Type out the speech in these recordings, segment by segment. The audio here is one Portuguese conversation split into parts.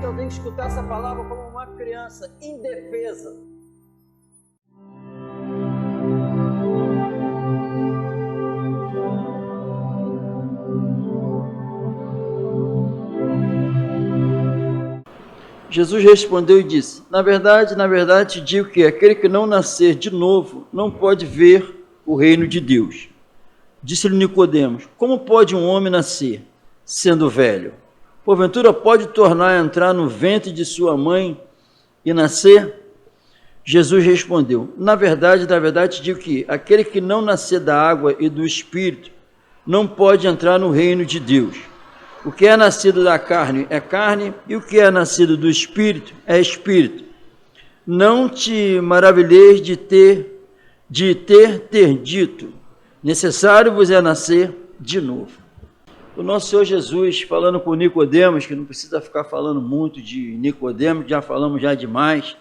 Eu tenho que escutar essa palavra como uma criança indefesa. Jesus respondeu e disse: na verdade, te digo que aquele que não nascer de novo não pode ver o reino de Deus. Disse-lhe Nicodemos: como pode um homem nascer, sendo velho? Porventura pode tornar a entrar no ventre de sua mãe e nascer? Jesus respondeu: na verdade, te digo que aquele que não nascer da água e do Espírito não pode entrar no reino de Deus. O que é nascido da carne é carne, e o que é nascido do Espírito é Espírito. Não te maravilheis de ter dito: necessário vos é nascer de novo. O nosso Senhor Jesus, falando com Nicodemos, que não precisa ficar falando muito de Nicodemos, já falamos já demais.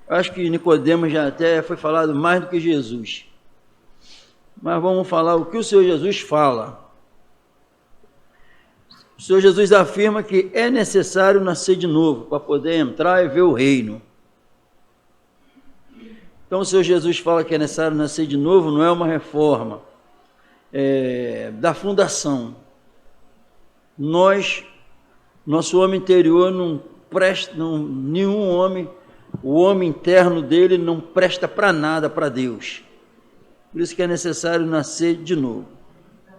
Eu acho que Nicodemos já até foi falado mais do que Jesus. Mas vamos falar o que o Senhor Jesus fala. O Senhor Jesus afirma que é necessário nascer de novo para poder entrar e ver o reino. Então o Senhor Jesus fala que é necessário nascer de novo, não é uma reforma da fundação. Nosso homem interior não presta, nenhum homem, o homem interno dele não presta para nada para Deus. Por isso que é necessário nascer de novo.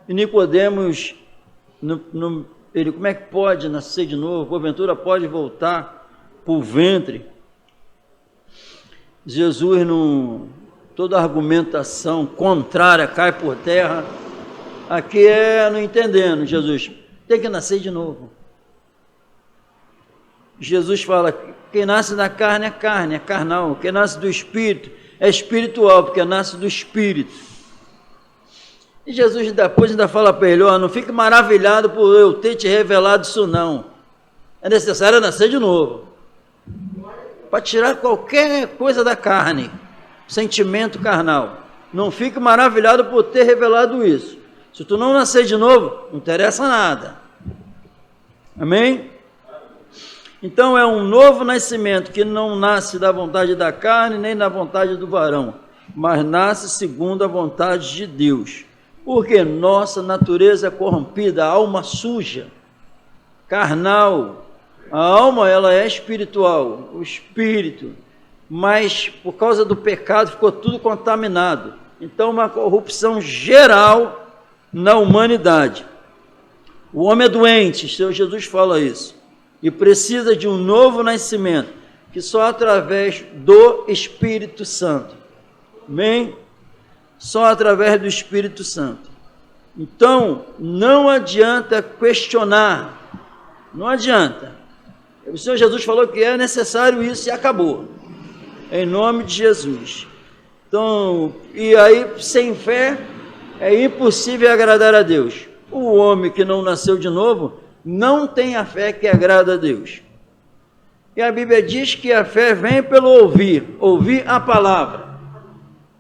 E Nicodemos, ele, como é que pode nascer de novo? Porventura pode voltar para o ventre? Jesus, toda argumentação contrária cai por terra. Aqui não entendendo, Jesus, tem que nascer de novo. Jesus fala, quem nasce da carne é carne, é carnal. Quem nasce do Espírito é espiritual, porque nasce do Espírito. E Jesus depois ainda fala para ele, não fique maravilhado por eu ter te revelado isso não. É necessário nascer de novo. Para tirar qualquer coisa da carne, sentimento carnal. Não fique maravilhado por ter revelado isso. Se tu não nascer de novo, não interessa nada. Amém? Então é um novo nascimento que não nasce da vontade da carne, nem da vontade do varão, mas nasce segundo a vontade de Deus. Porque nossa natureza é corrompida, a alma suja, carnal. A alma, ela é espiritual, o espírito, mas por causa do pecado ficou tudo contaminado. Então, uma corrupção geral na humanidade. O homem é doente, o Senhor Jesus fala isso, e precisa de um novo nascimento, que só através do Espírito Santo. Amém? Só através do Espírito Santo. Então, não adianta questionar, não adianta. O Senhor Jesus falou que é necessário isso e acabou, em nome de Jesus. Então, e aí, sem fé, é impossível agradar a Deus. O homem que não nasceu de novo, não tem a fé que agrada a Deus. E a Bíblia diz que a fé vem pelo ouvir a palavra.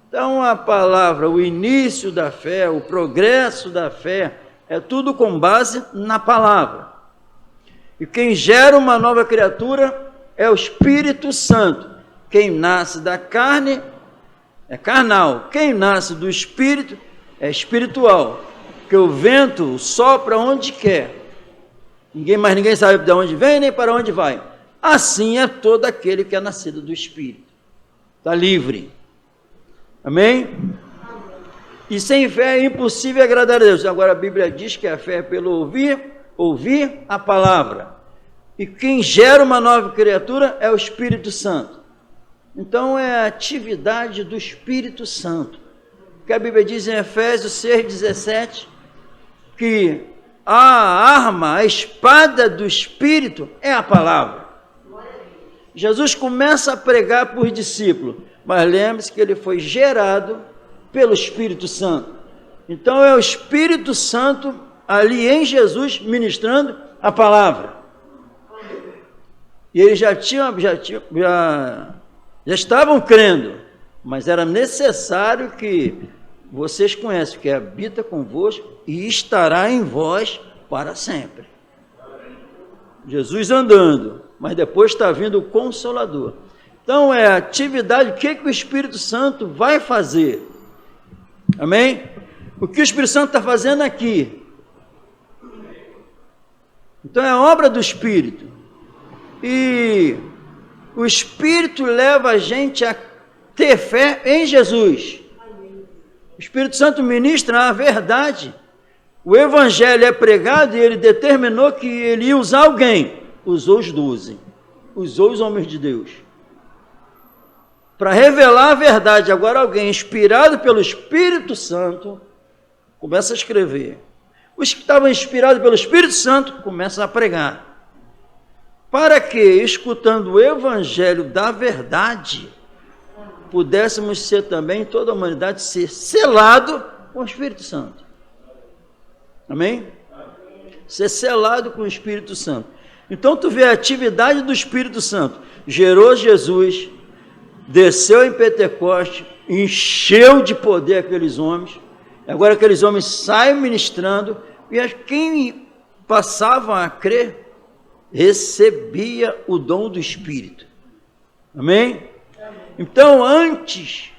Então, a palavra, o início da fé, o progresso da fé, é tudo com base na palavra. E quem gera uma nova criatura é o Espírito Santo. Quem nasce da carne é carnal. Quem nasce do Espírito é espiritual. Porque o vento sopra onde quer. Ninguém sabe de onde vem nem para onde vai. Assim é todo aquele que é nascido do Espírito. Está livre. Amém? E sem fé é impossível agradar a Deus. Agora a Bíblia diz que a fé é pelo ouvir a palavra. E quem gera uma nova criatura é o Espírito Santo. Então é a atividade do Espírito Santo. Que a Bíblia diz em Efésios 6,17, que a arma, a espada do Espírito é a palavra. Jesus começa a pregar para os discípulos, mas lembre-se que ele foi gerado pelo Espírito Santo. Então é o Espírito Santo ali em Jesus ministrando a palavra. E eles já estavam crendo, mas era necessário que vocês conhecem que habita convosco e estará em vós para sempre. Jesus andando, mas depois está vindo o Consolador. Então é a atividade, o que o Espírito Santo vai fazer? Amém? O que o Espírito Santo está fazendo aqui? Então é a obra do Espírito. E o Espírito leva a gente a ter fé em Jesus. O Espírito Santo ministra a verdade. O Evangelho é pregado e ele determinou que ele ia usar alguém. Usou os 12. Usou os homens de Deus. Para revelar a verdade. Agora alguém inspirado pelo Espírito Santo começa a escrever. Os que estavam inspirados pelo Espírito Santo começam a pregar. Para que, escutando o Evangelho da verdade, pudéssemos ser também, toda a humanidade, ser selado com o Espírito Santo. Amém? Ser selado com o Espírito Santo. Então tu vê a atividade do Espírito Santo. Gerou Jesus, desceu em Pentecoste, encheu de poder aqueles homens. Agora aqueles homens saem ministrando, e quem passavam a crer, recebia o dom do Espírito. Amém? Então, antes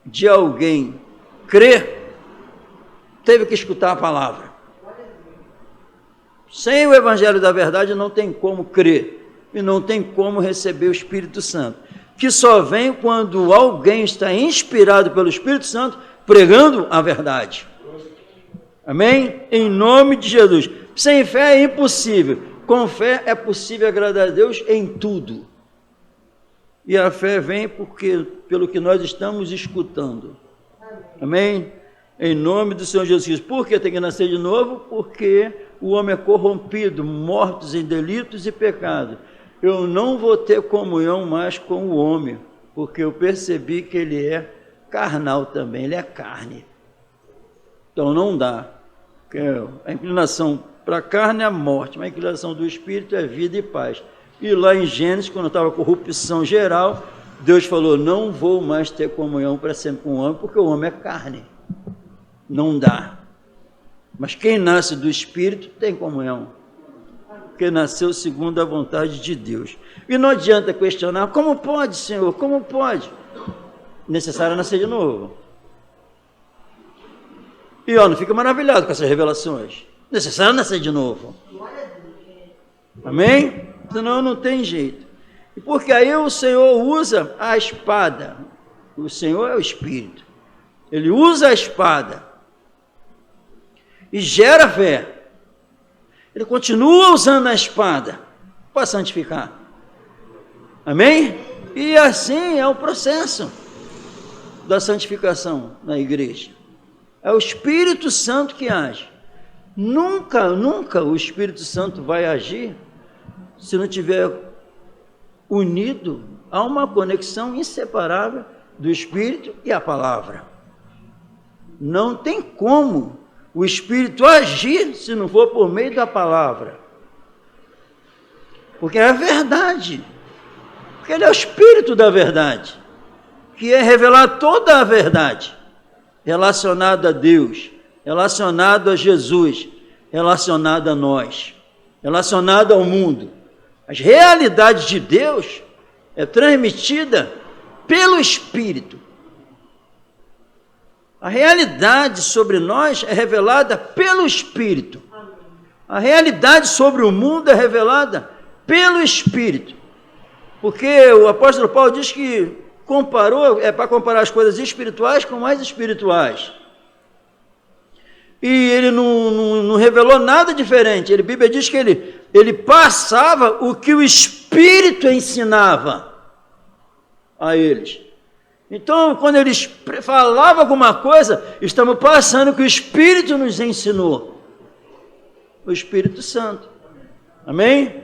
de alguém crer, teve que escutar a palavra. Sem o Evangelho da verdade não tem como crer, e não tem como receber o Espírito Santo, que só vem quando alguém está inspirado pelo Espírito Santo, pregando a verdade. Amém? Em nome de Jesus. Sem fé é impossível. Com fé é possível agradar a Deus em tudo. E a fé vem pelo que nós estamos escutando. Amém? Em nome do Senhor Jesus Cristo. Por que tem que nascer de novo? Porque o homem é corrompido, mortos em delitos e pecados. Eu não vou ter comunhão mais com o homem, porque eu percebi que ele é carnal também, ele é carne. Então não dá. A inclinação para a carne é a morte, mas a inclinação do Espírito é vida e paz. E lá em Gênesis, quando estava a corrupção geral, Deus falou, não vou mais ter comunhão para sempre com o homem, porque o homem é carne. Não dá. Mas quem nasce do Espírito tem comunhão. Porque nasceu segundo a vontade de Deus. E não adianta questionar, como pode, Senhor? Como pode? Necessário nascer de novo. E não fica maravilhado com essas revelações. Necessário nascer de novo. Amém? Senão não tem jeito. E porque aí o Senhor usa a espada. O Senhor é o Espírito. Ele usa a espada. E gera fé. Ele continua usando a espada para santificar. Amém? E assim é o processo da santificação na igreja. É o Espírito Santo que age. Nunca o Espírito Santo vai agir se não tiver unido a uma conexão inseparável do Espírito e a palavra. Não tem como o Espírito agir se não for por meio da palavra. Porque é a verdade. Porque ele é o Espírito da verdade, que é revelar toda a verdade relacionada a Deus, relacionado a Jesus, relacionado a nós, relacionado ao mundo. As realidades de Deus é transmitida pelo Espírito. A realidade sobre nós é revelada pelo Espírito. A realidade sobre o mundo é revelada pelo Espírito. Porque o apóstolo Paulo diz que é para comparar as coisas espirituais com as espirituais. E ele não revelou nada diferente. A Bíblia diz que ele passava o que o Espírito ensinava a eles. Então, quando eles falavam alguma coisa, estamos passando o que o Espírito nos ensinou. O Espírito Santo. Amém?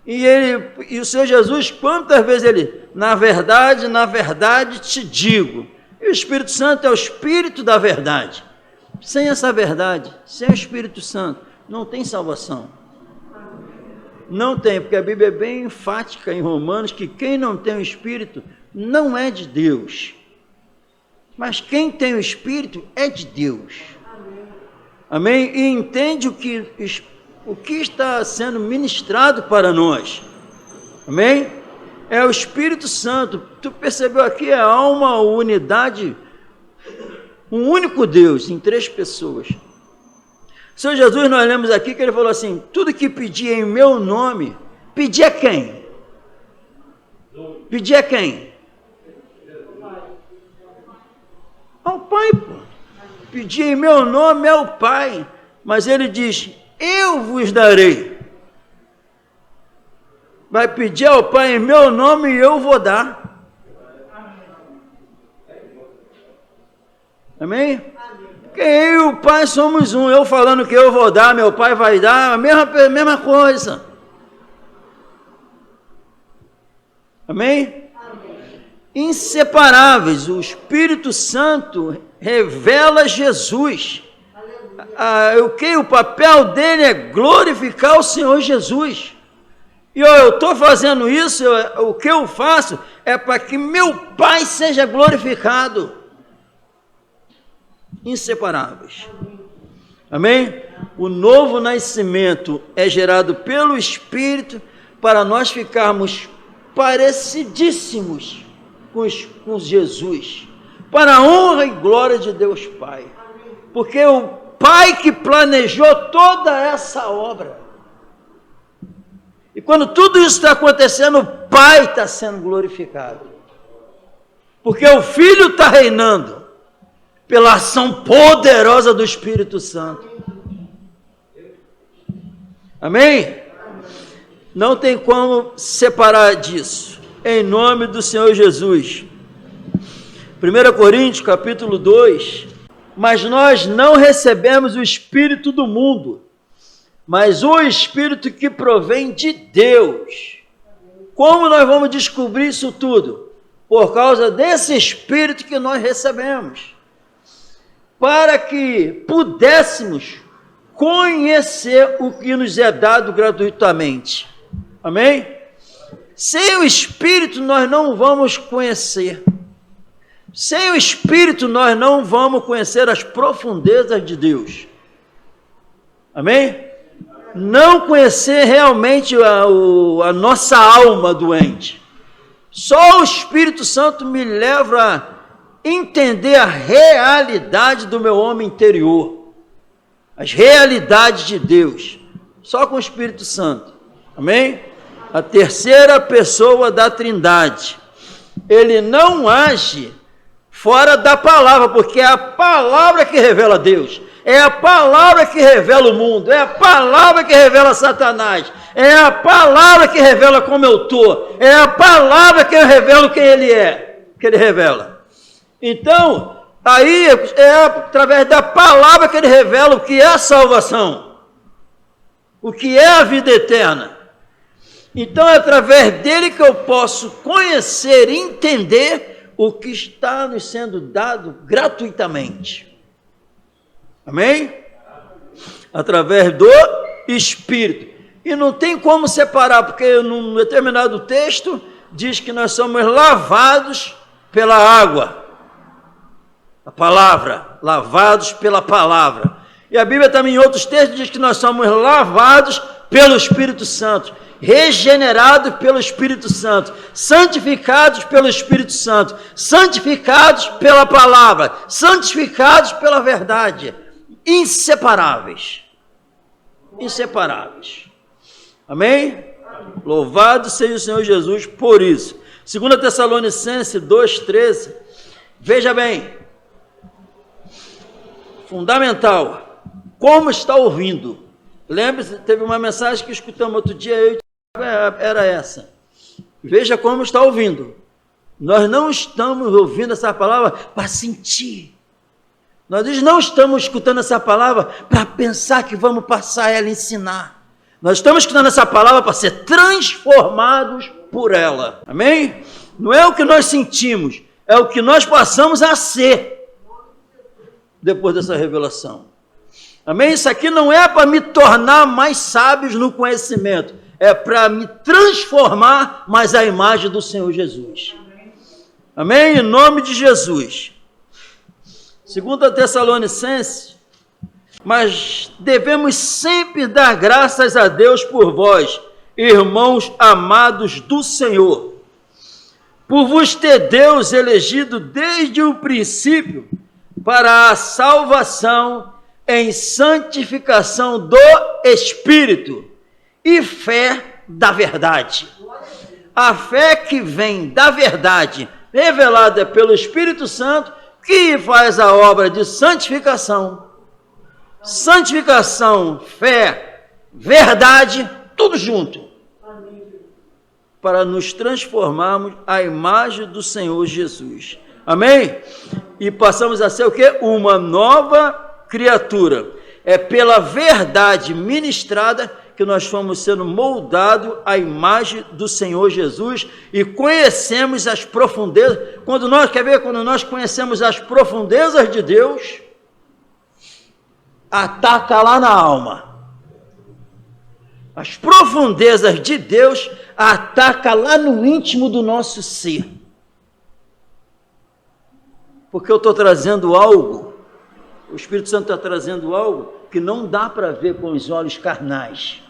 E o Senhor Jesus, quantas vezes ele, na verdade te digo. E o Espírito Santo é o Espírito da verdade. Sem essa verdade, sem o Espírito Santo, não tem salvação. Não tem, porque a Bíblia é bem enfática em Romanos que quem não tem o Espírito não é de Deus. Mas quem tem o Espírito é de Deus. Amém? E entende o que o que está sendo ministrado para nós. Amém? É o Espírito Santo. Tu percebeu aqui, há uma unidade, um único Deus em 3 pessoas. Senhor Jesus, nós lemos aqui que ele falou assim, tudo que pedir em meu nome, pedir a quem? Pedir a quem? Ao Pai, pô. Pedir em meu nome ao Pai. Mas ele diz, eu vos darei. Vai pedir ao Pai em meu nome e eu vou dar. Amém? Porque eu e o Pai somos um. Eu falando que eu vou dar, meu Pai vai dar, a mesma coisa. Amém? Inseparáveis. O Espírito Santo revela Jesus. O papel dele é glorificar o Senhor Jesus. E eu estou fazendo isso, o que eu faço é para que meu Pai seja glorificado. Inseparáveis. Amém? O novo nascimento é gerado pelo Espírito para nós ficarmos parecidíssimos com Jesus, para a honra e glória de Deus Pai. Porque o Pai que planejou toda essa obra. E quando tudo isso está acontecendo, o Pai está sendo glorificado. Porque o Filho está reinando pela ação poderosa do Espírito Santo. Amém? Não tem como separar disso. Em nome do Senhor Jesus. 1 Coríntios, capítulo 2. Mas nós não recebemos o Espírito do mundo, mas o Espírito que provém de Deus. Como nós vamos descobrir isso tudo? Por causa desse Espírito que nós recebemos. Para que pudéssemos conhecer o que nos é dado gratuitamente. Amém? Sem o Espírito nós não vamos conhecer. Sem o Espírito nós não vamos conhecer as profundezas de Deus. Amém? Não conhecer realmente a nossa alma doente. Só o Espírito Santo me leva a entender a realidade do meu homem interior. As realidades de Deus. Só com o Espírito Santo. Amém? A terceira pessoa da Trindade. Ele não age fora da palavra, porque é a palavra que revela Deus. É a palavra que revela o mundo. É a palavra que revela Satanás. É a palavra que revela como eu estou. É a palavra que revela quem ele é. Que ele revela. Então, aí é através da palavra que ele revela o que é a salvação. O que é a vida eterna. Então, é através dele que eu posso conhecer e entender o que está nos sendo dado gratuitamente. Amém? Através do Espírito. E não tem como separar, porque num determinado texto diz que nós somos lavados pela água. A palavra, lavados pela palavra. E a Bíblia também em outros textos diz que nós somos lavados pelo Espírito Santo, regenerados pelo Espírito Santo, santificados pelo Espírito Santo, santificados pela palavra, santificados pela verdade, inseparáveis. Inseparáveis. Amém? Louvado seja o Senhor Jesus por isso. 2 Tessalonicenses 2,13. Veja bem. Fundamental. Como está ouvindo? Lembre-se, teve uma mensagem que escutamos outro dia, era essa. Veja como está ouvindo. Nós não estamos ouvindo essa palavra para sentir. Nós não estamos escutando essa palavra para pensar que vamos passar ela e ensinar. Nós estamos escutando essa palavra para ser transformados por ela. Amém? Não é o que nós sentimos, é o que nós passamos a ser depois dessa revelação. Amém? Isso aqui não é para me tornar mais sábios no conhecimento, é para me transformar mais à imagem do Senhor Jesus. Amém? Em nome de Jesus. 2 Tessalonicenses, Mas devemos sempre dar graças a Deus por vós, irmãos amados do Senhor, por vos ter Deus elegido desde o princípio para a salvação em santificação do Espírito e fé da verdade. A fé que vem da verdade, revelada pelo Espírito Santo, que faz a obra de santificação. Santificação, fé, verdade, tudo junto. Para nos transformarmos à imagem do Senhor Jesus. Amém? E passamos a ser o quê? Uma nova criatura. É pela verdade ministrada que nós fomos sendo moldados à imagem do Senhor Jesus e conhecemos as profundezas. Quando nós conhecemos as profundezas de Deus, ataca lá na alma. As profundezas de Deus ataca lá no íntimo do nosso ser. Porque eu estou trazendo algo, o Espírito Santo está trazendo algo que não dá para ver com os olhos carnais.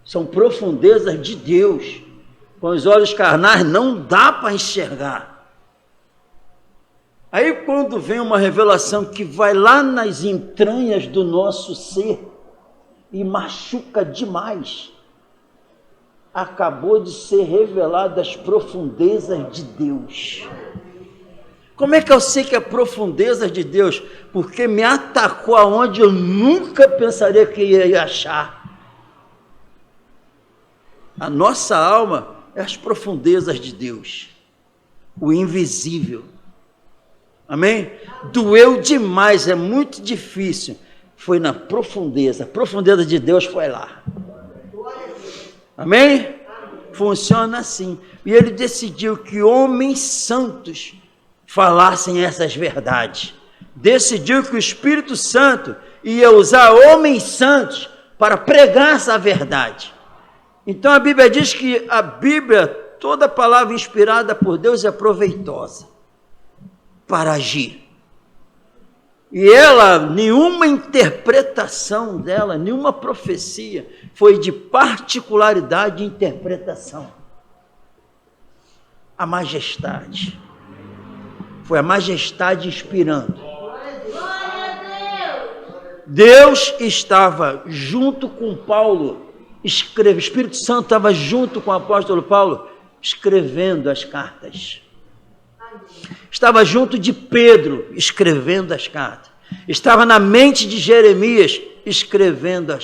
São profundezas de Deus. Com os olhos carnais não dá para enxergar. Aí quando vem uma revelação que vai lá nas entranhas do nosso ser e machuca demais, acabou de ser revelado as profundezas de Deus. Como é que eu sei que é profundeza de Deus? Porque me atacou aonde eu nunca pensaria que ia achar. A nossa alma é as profundezas de Deus, o invisível. Amém? Doeu demais, é muito difícil. Foi na profundeza, a profundeza de Deus foi lá. Amém? Funciona assim. E ele decidiu que homens santos falassem essas verdades. Decidiu que o Espírito Santo ia usar homens santos para pregar essa verdade. Então a Bíblia diz que a Bíblia, toda palavra inspirada por Deus é proveitosa para agir. E ela, nenhuma interpretação dela, nenhuma profecia foi de particularidade de interpretação. A majestade. Foi a majestade inspirando. Deus estava junto com Paulo, o Espírito Santo estava junto com o apóstolo Paulo, escrevendo as cartas. Estava junto de Pedro, escrevendo as cartas. Estava na mente de Jeremias, escrevendo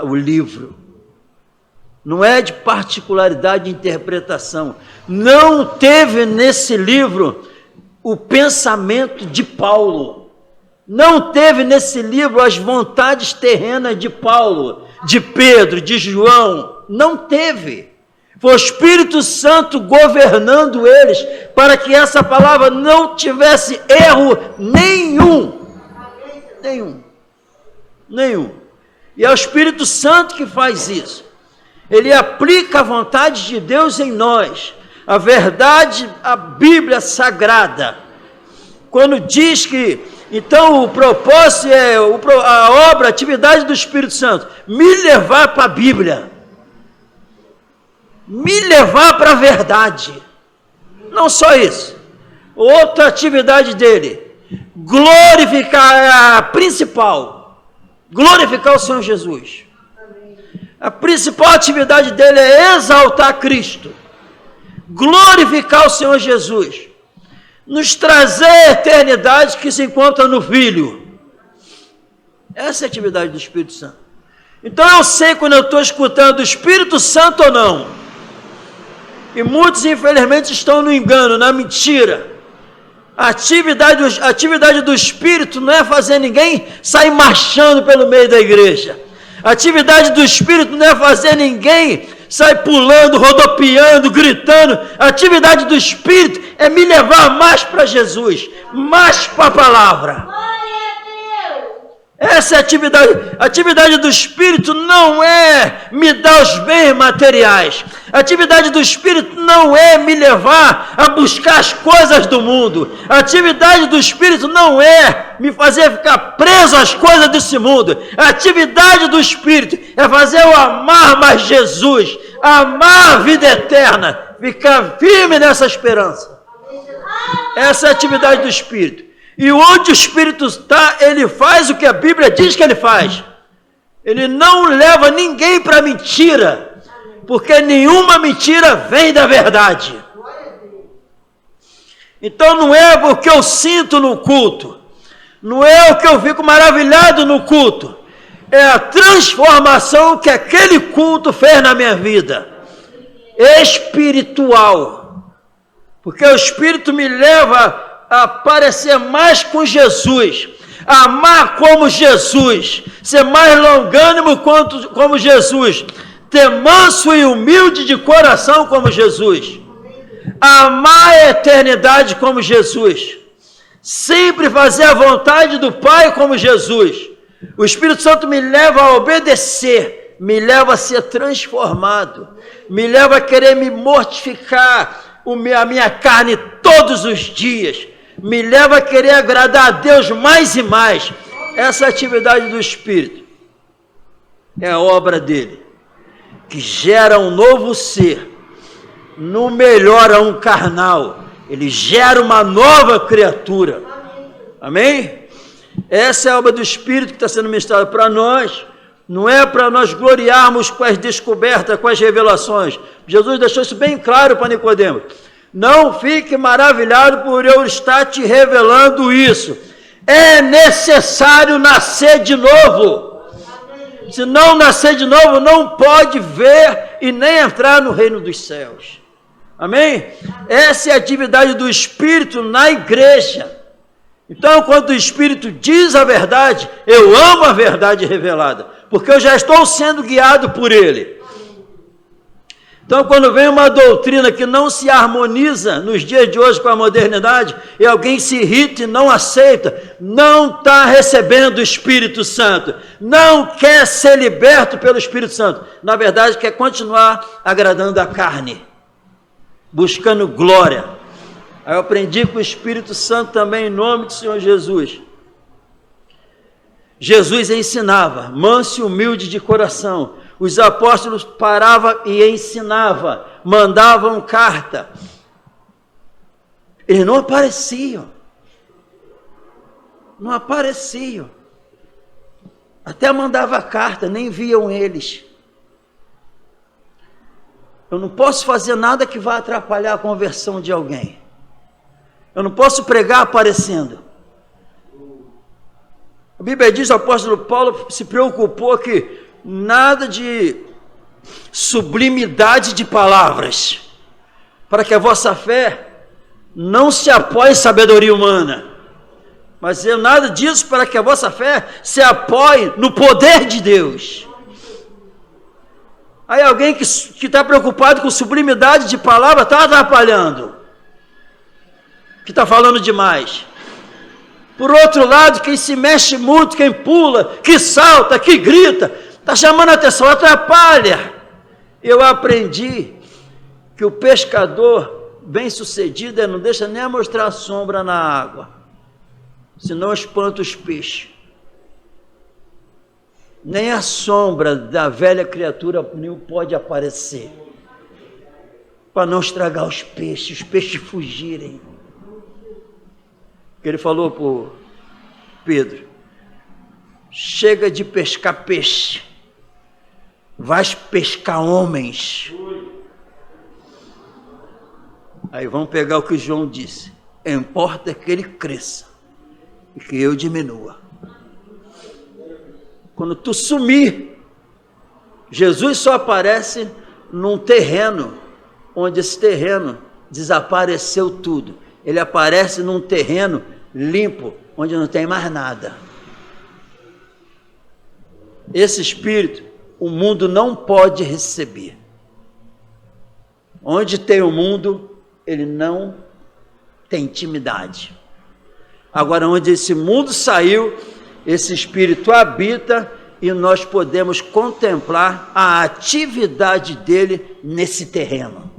o livro. Não é de particularidade de interpretação. Não teve nesse livro o pensamento de Paulo. Não teve nesse livro as vontades terrenas de Paulo, de Pedro, de João. Não teve. Foi o Espírito Santo governando eles para que essa palavra não tivesse erro nenhum. Nenhum. E é o Espírito Santo que faz isso. Ele aplica a vontade de Deus em nós. A verdade, a Bíblia Sagrada. Quando diz que, então, o propósito é a obra, a atividade do Espírito Santo, me levar para a Bíblia. Me levar para a verdade. Não só isso. Outra atividade dele, glorificar, a principal, glorificar o Senhor Jesus. A principal atividade dele é exaltar Cristo, glorificar o Senhor Jesus, nos trazer a eternidade que se encontra no Filho. Essa é a atividade do Espírito Santo. Então eu sei quando eu estou escutando o Espírito Santo ou não. E muitos, infelizmente, estão no engano, na mentira. A atividade do Espírito não é fazer ninguém sair marchando pelo meio da igreja. A atividade do Espírito não é fazer ninguém sair pulando, rodopiando, gritando. A atividade do Espírito é me levar mais para Jesus, mais para a palavra. Essa é a atividade. A atividade do Espírito não é me dar os bens materiais. A atividade do Espírito não é me levar a buscar as coisas do mundo. A atividade do Espírito não é me fazer ficar preso às coisas desse mundo. A atividade do Espírito é fazer eu amar mais Jesus, amar a vida eterna, ficar firme nessa esperança. Essa é a atividade do Espírito. E onde o Espírito está, ele faz o que a Bíblia diz que ele faz. Ele não leva ninguém para mentira, porque nenhuma mentira vem da verdade. Então não é o que eu sinto no culto, não é o que eu fico maravilhado no culto, é a transformação que aquele culto fez na minha vida, espiritual, porque o Espírito me leva a parecer mais com Jesus, amar como Jesus, ser mais longânimo como Jesus, ter manso e humilde de coração como Jesus, amar a eternidade como Jesus, sempre fazer a vontade do Pai como Jesus. O Espírito Santo me leva a obedecer, me leva a ser transformado, me leva a querer me mortificar a minha carne todos os dias, me leva a querer agradar a Deus mais e mais. Essa atividade do Espírito é a obra dele, que gera um novo ser, não melhora um carnal, ele gera uma nova criatura. Amém? Essa é a obra do Espírito que está sendo ministrada para nós. Não é para nós gloriarmos com as descobertas, com as revelações. Jesus deixou isso bem claro para Nicodemo. Não fique maravilhado por eu estar te revelando isso. É necessário nascer de novo. Se não nascer de novo, não pode ver e nem entrar no reino dos céus. Amém? Essa é a atividade do Espírito na igreja. Então, quando o Espírito diz a verdade, eu amo a verdade revelada, porque eu já estou sendo guiado por ele. Então, quando vem uma doutrina que não se harmoniza nos dias de hoje com a modernidade, e alguém se irrita e não aceita, não está recebendo o Espírito Santo, não quer ser liberto pelo Espírito Santo, na verdade quer continuar agradando a carne, buscando glória. Aí eu aprendi com o Espírito Santo também, em nome do Senhor Jesus. Jesus ensinava, manso e humilde de coração. Os apóstolos paravam e ensinavam, mandavam carta. Eles não apareciam. Não apareciam. Até mandava carta, nem viam eles. Eu não posso fazer nada que vá atrapalhar a conversão de alguém. Eu não posso pregar aparecendo. A Bíblia diz, o apóstolo Paulo se preocupou que nada de sublimidade de palavras, para que a vossa fé não se apoie em sabedoria humana, mas nada disso para que a vossa fé se apoie no poder de Deus. Aí alguém que está preocupado com sublimidade de palavra está atrapalhando, que está falando demais. Por outro lado, quem se mexe muito, quem pula, que salta, que grita, está chamando a atenção, atrapalha. Eu aprendi que o pescador bem sucedido não deixa nem mostrar a sombra na água, senão espanta os peixes. Nem a sombra da velha criatura pode aparecer, para não estragar os peixes fugirem. Ele falou para Pedro, chega de pescar peixe, vais pescar homens. Aí vamos pegar o que João disse, importa que ele cresça e que eu diminua. Quando tu sumir, Jesus só aparece num terreno, onde esse terreno desapareceu tudo. Ele aparece num terreno limpo, onde não tem mais nada. Esse Espírito, o mundo não pode receber. Onde tem o mundo, ele não tem intimidade. Agora, onde esse mundo saiu, esse Espírito habita e nós podemos contemplar a atividade dele nesse terreno,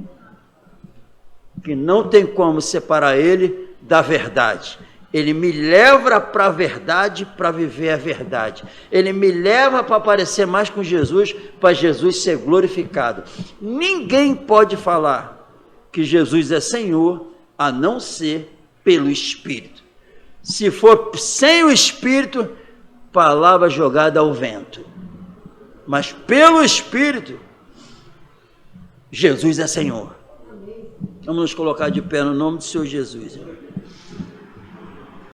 que não tem como separar ele da verdade. Ele me leva para a verdade para viver a verdade. Ele me leva para parecer mais com Jesus, para Jesus ser glorificado. Ninguém pode falar que Jesus é Senhor a não ser pelo Espírito. Se for sem o Espírito, palavra jogada ao vento. Mas pelo Espírito, Jesus é Senhor. Vamos nos colocar de pé no nome do Senhor Jesus.